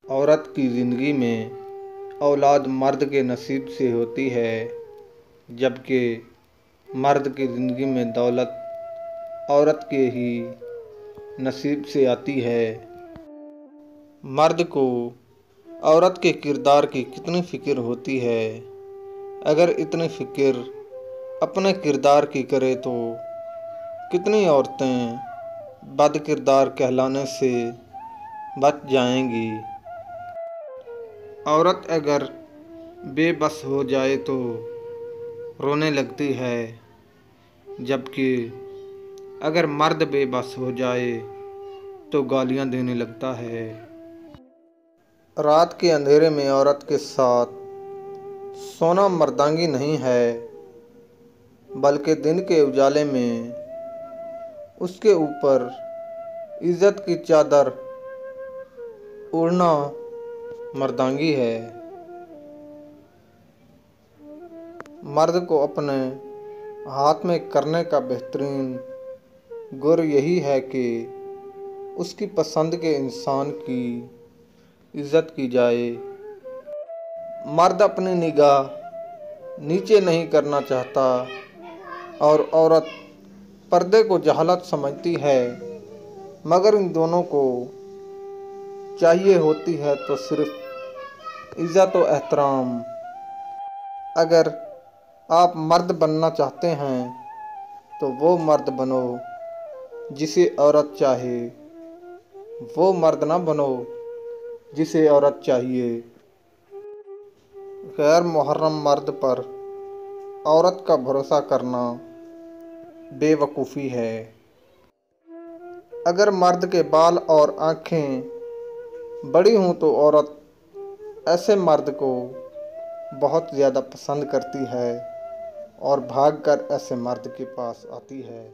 औरत की ज़िंदगी में औलाद मर्द के नसीब से होती है, जबकि मर्द की ज़िंदगी में दौलत औरत के ही नसीब से आती है। मर्द को औरत के किरदार की कितनी फ़िक्र होती है। अगर इतनी फ़िक्र अपने किरदार की करे तो कितनी औरतें बद किरदार कहलाने से बच जाएंगी। औरत अगर बेबस हो जाए तो रोने लगती है, जबकि अगर मर्द बेबस हो जाए तो गालियां देने लगता है। रात के अंधेरे में औरत के साथ सोना मर्दांगी नहीं है, बल्कि दिन के उजाले में उसके ऊपर इज्जत की चादर ओढ़ना मर्दांगी है। मर्द को अपने हाथ में करने का बेहतरीन गुर यही है कि उसकी पसंद के इंसान की इज्जत की जाए। मर्द अपनी निगाह नीचे नहीं करना चाहता और औरत पर्दे को जहालत समझती है, मगर इन दोनों को चाहिए होती है तो सिर्फ इज्जत और एहतराम। अगर आप मर्द बनना चाहते हैं तो वो मर्द बनो जिसे औरत चाहे, वो मर्द ना बनो जिसे औरत चाहिए। गैर मुहर्रम मर्द पर औरत का भरोसा करना बेवकूफ़ी है। अगर मर्द के बाल और आँखें बड़ी हों तो औरत ऐसे मर्द को बहुत ज़्यादा पसंद करती है और भागकर ऐसे मर्द के पास आती है।